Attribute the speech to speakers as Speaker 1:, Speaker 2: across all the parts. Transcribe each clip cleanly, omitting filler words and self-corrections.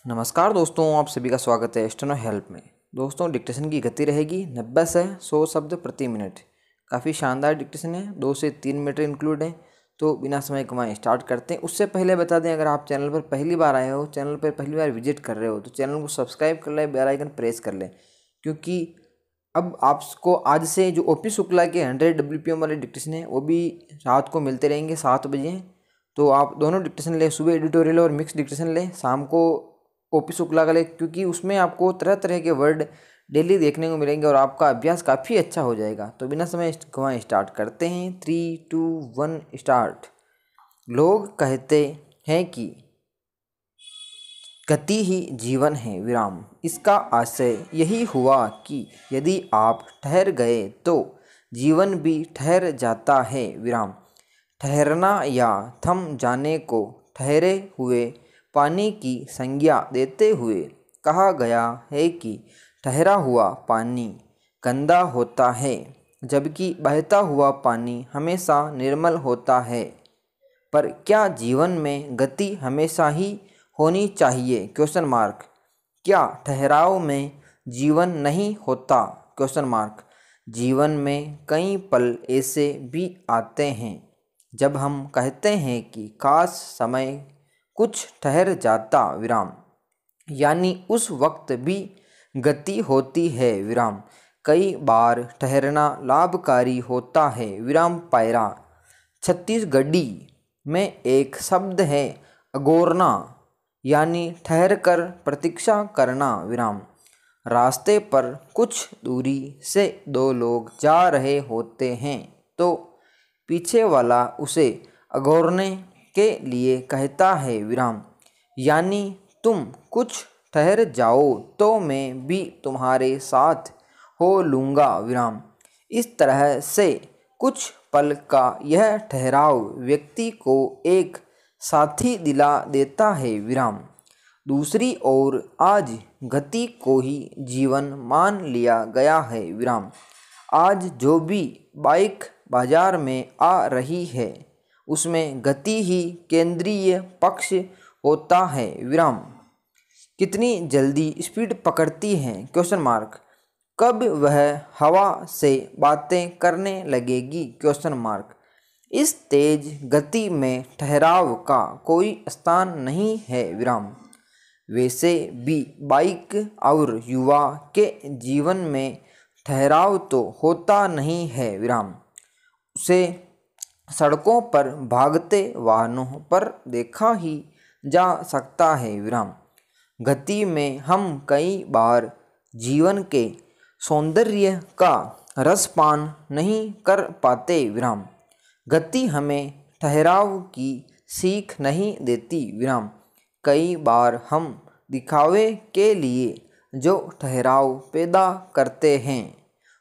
Speaker 1: नमस्कार दोस्तों, आप सभी का स्वागत है स्टेनो हेल्प में। दोस्तों, डिक्टेशन की गति रहेगी 90 से 100 शब्द प्रति मिनट। काफ़ी शानदार डिक्टेशन है, 2 से 3 मिनट इंक्लूड है। तो बिना समय गंवाए स्टार्ट करते हैं। उससे पहले बता दें, अगर आप चैनल पर पहली बार आए हो, चैनल पर पहली बार विजिट कर रहे हो, तो चैनल को सब्सक्राइब कर लें, बेल आइकन प्रेस कर लें, क्योंकि अब आपको आज से जो ओपी शुक्ला के 100 WPM वाले डिक्टेशन है वो भी रात को मिलते रहेंगे 7 बजे। तो आप दोनों डिक्टेशन लें, सुबह एडिटोरियल और मिक्स डिक्टेशन लें, शाम को ओपी शुक्ला का ले, क्योंकि उसमें आपको तरह तरह के वर्ड डेली देखने को मिलेंगे और आपका अभ्यास काफ़ी अच्छा हो जाएगा। तो बिना समय गंवाए स्टार्ट करते हैं। 3, 2, 1 स्टार्ट। लोग कहते हैं कि गति ही जीवन है विराम। इसका आशय यही हुआ कि यदि आप ठहर गए तो जीवन भी ठहर जाता है विराम। ठहरना या थम जाने को ठहरे हुए पानी की संज्ञा देते हुए कहा गया है कि ठहरा हुआ पानी गंदा होता है, जबकि बहता हुआ पानी हमेशा निर्मल होता है। पर क्या जीवन में गति हमेशा ही होनी चाहिए? Question mark. क्या ठहराव में जीवन नहीं होता? Question mark. जीवन में कई पल ऐसे भी आते हैं जब हम कहते हैं कि काश समय कुछ ठहर जाता विराम, यानी उस वक्त भी गति होती है विराम। कई बार ठहरना लाभकारी होता है विराम। पैरा। छत्तीसगढ़ी में एक शब्द है अगोरना, यानी ठहर कर प्रतीक्षा करना विराम। रास्ते पर कुछ दूरी से दो लोग जा रहे होते हैं तो पीछे वाला उसे अगोरने के लिए कहता है विराम, यानी तुम कुछ ठहर जाओ तो मैं भी तुम्हारे साथ हो लूँगा विराम। इस तरह से कुछ पल का यह ठहराव व्यक्ति को एक साथी दिला देता है विराम। दूसरी ओर आज गति को ही जीवन मान लिया गया है विराम। आज जो भी बाइक बाजार में आ रही है उसमें गति ही केंद्रीय पक्ष होता है विराम। कितनी जल्दी स्पीड पकड़ती है? Question mark. कब वह हवा से बातें करने लगेगी? Question mark. इस तेज गति में ठहराव का कोई स्थान नहीं है विराम। वैसे भी बाइक और युवा के जीवन में ठहराव तो होता नहीं है विराम। उसे सड़कों पर भागते वाहनों पर देखा ही जा सकता है विराम। गति में हम कई बार जीवन के सौंदर्य का रसपान नहीं कर पाते विराम। गति हमें ठहराव की सीख नहीं देती विराम। कई बार हम दिखावे के लिए जो ठहराव पैदा करते हैं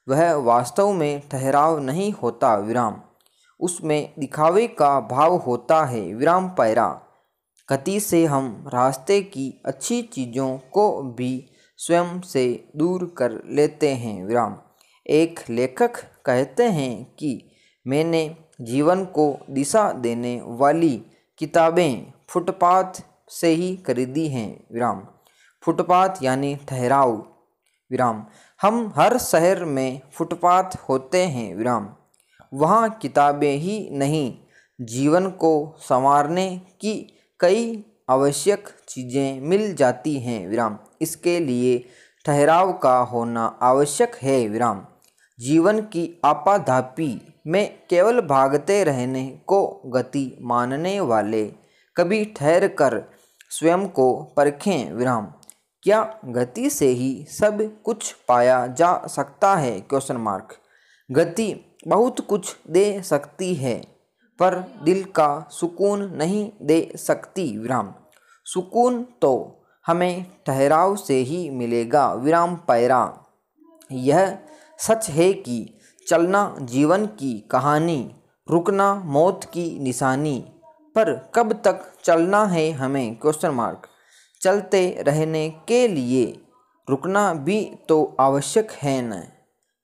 Speaker 1: वह वास्तव में ठहराव नहीं होता विराम। उसमें दिखावे का भाव होता है विराम। पैरा। गति से हम रास्ते की अच्छी चीज़ों को भी स्वयं से दूर कर लेते हैं विराम। एक लेखक कहते हैं कि मैंने जीवन को दिशा देने वाली किताबें फुटपाथ से ही खरीदी हैं विराम। फुटपाथ यानी ठहराव विराम। हम हर शहर में फुटपाथ होते हैं विराम। वहाँ किताबें ही नहीं, जीवन को संवारने की कई आवश्यक चीज़ें मिल जाती हैं विराम। इसके लिए ठहराव का होना आवश्यक है विराम। जीवन की आपाधापी में केवल भागते रहने को गति मानने वाले कभी ठहर कर स्वयं को परखें विराम। क्या गति से ही सब कुछ पाया जा सकता है? Question mark. गति बहुत कुछ दे सकती है पर दिल का सुकून नहीं दे सकती विराम। सुकून तो हमें ठहराव से ही मिलेगा विराम। पैरा। यह सच है कि चलना जीवन की कहानी, रुकना मौत की निशानी, पर कब तक चलना है हमें? Question mark. चलते रहने के लिए रुकना भी तो आवश्यक है न?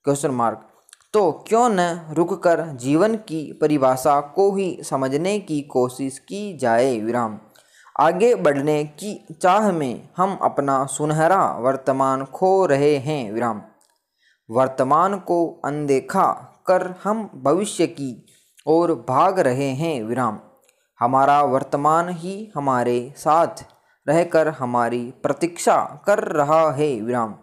Speaker 1: Question mark. तो क्यों न रुककर जीवन की परिभाषा को ही समझने की कोशिश की जाए विराम। आगे बढ़ने की चाह में हम अपना सुनहरा वर्तमान खो रहे हैं विराम। वर्तमान को अनदेखा कर हम भविष्य की ओर भाग रहे हैं विराम। हमारा वर्तमान ही हमारे साथ रहकर हमारी प्रतीक्षा कर रहा है विराम।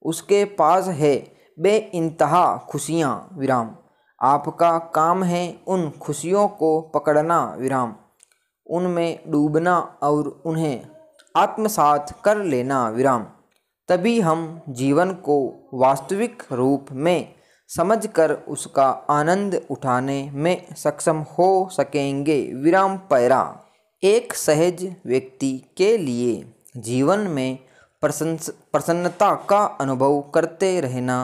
Speaker 1: उसके पास है बेइंतहा खुशियाँ विराम। आपका काम है उन खुशियों को पकड़ना विराम, उनमें डूबना और उन्हें आत्मसात कर लेना विराम। तभी हम जीवन को वास्तविक रूप में समझकर उसका आनंद उठाने में सक्षम हो सकेंगे विराम पैरा। एक सहज व्यक्ति के लिए जीवन में प्रसन्नता का अनुभव करते रहना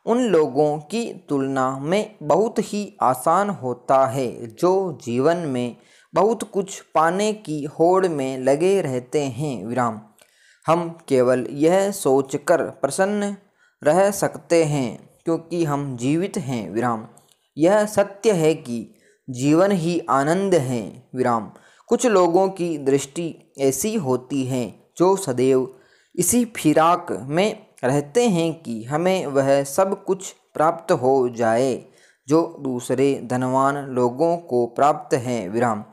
Speaker 1: उन लोगों की तुलना में बहुत ही आसान होता है जो जीवन में बहुत कुछ पाने की होड़ में लगे रहते हैं विराम। हम केवल यह सोचकर प्रसन्न रह सकते हैं क्योंकि हम जीवित हैं विराम। यह सत्य है कि जीवन ही आनंद है विराम। कुछ लोगों की दृष्टि ऐसी होती है जो सदैव इसी फिराक में रहते हैं कि हमें वह सब कुछ प्राप्त हो जाए जो दूसरे धनवान लोगों को प्राप्त है विराम।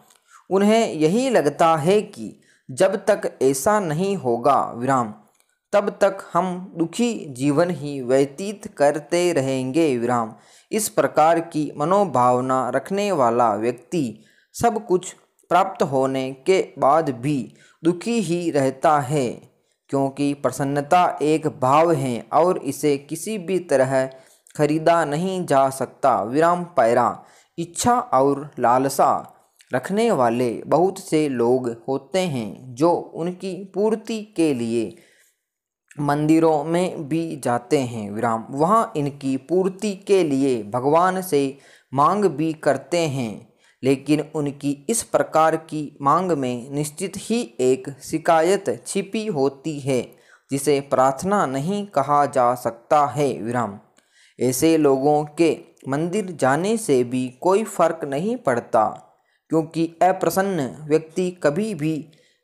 Speaker 1: उन्हें यही लगता है कि जब तक ऐसा नहीं होगा विराम तब तक हम दुखी जीवन ही व्यतीत करते रहेंगे विराम। इस प्रकार की मनोभावना रखने वाला व्यक्ति सब कुछ प्राप्त होने के बाद भी दुखी ही रहता है, क्योंकि प्रसन्नता एक भाव है और इसे किसी भी तरह खरीदा नहीं जा सकता विराम पैरा। इच्छा और लालसा रखने वाले बहुत से लोग होते हैं जो उनकी पूर्ति के लिए मंदिरों में भी जाते हैं विराम। वहाँ इनकी पूर्ति के लिए भगवान से मांग भी करते हैं, लेकिन उनकी इस प्रकार की मांग में निश्चित ही एक शिकायत छिपी होती है जिसे प्रार्थना नहीं कहा जा सकता है विराम। ऐसे लोगों के मंदिर जाने से भी कोई फर्क नहीं पड़ता, क्योंकि अप्रसन्न व्यक्ति कभी भी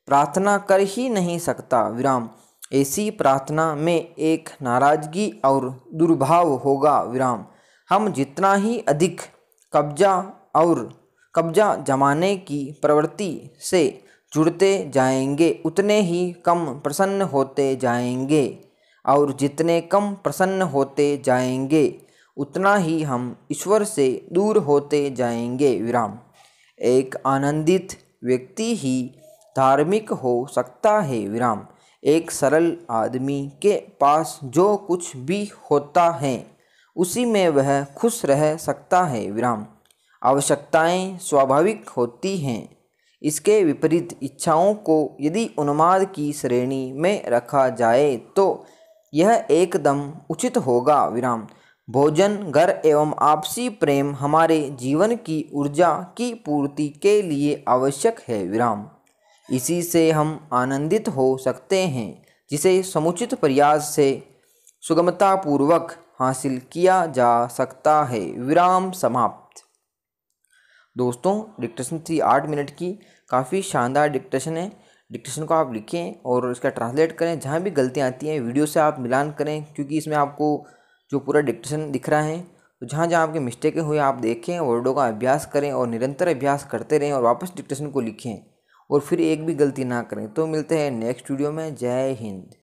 Speaker 1: प्रार्थना कर ही नहीं सकता विराम। ऐसी प्रार्थना में एक नाराजगी और दुर्भाव होगा विराम। हम जितना ही अधिक कब्जा जमाने की प्रवृत्ति से जुड़ते जाएंगे उतने ही कम प्रसन्न होते जाएंगे, और जितने कम प्रसन्न होते जाएंगे उतना ही हम ईश्वर से दूर होते जाएंगे विराम। एक आनंदित व्यक्ति ही धार्मिक हो सकता है विराम। एक सरल आदमी के पास जो कुछ भी होता है उसी में वह खुश रह सकता है विराम। आवश्यकताएं स्वाभाविक होती हैं, इसके विपरीत इच्छाओं को यदि उन्माद की श्रेणी में रखा जाए तो यह एकदम उचित होगा विराम। भोजन, घर एवं आपसी प्रेम हमारे जीवन की ऊर्जा की पूर्ति के लिए आवश्यक है विराम। इसी से हम आनंदित हो सकते हैं जिसे समुचित प्रयास से सुगमतापूर्वक हासिल किया जा सकता है विराम। समाप्त। दोस्तों, डिक्टेशन थी 8 मिनट की, काफ़ी शानदार डिक्टेशन है। डिक्टेशन को आप लिखें और इसका ट्रांसलेट करें। जहाँ भी गलतियाँ आती हैं वीडियो से आप मिलान करें, क्योंकि इसमें आपको जो पूरा डिक्टेशन दिख रहा है, तो जहाँ जहाँ आपके मिस्टेकें हुई आप देखें, वर्डों का अभ्यास करें और निरंतर अभ्यास करते रहें और वापस डिक्टेशन को लिखें और फिर एक भी गलती ना करें। तो मिलते हैं नेक्स्ट वीडियो में। जय हिंद।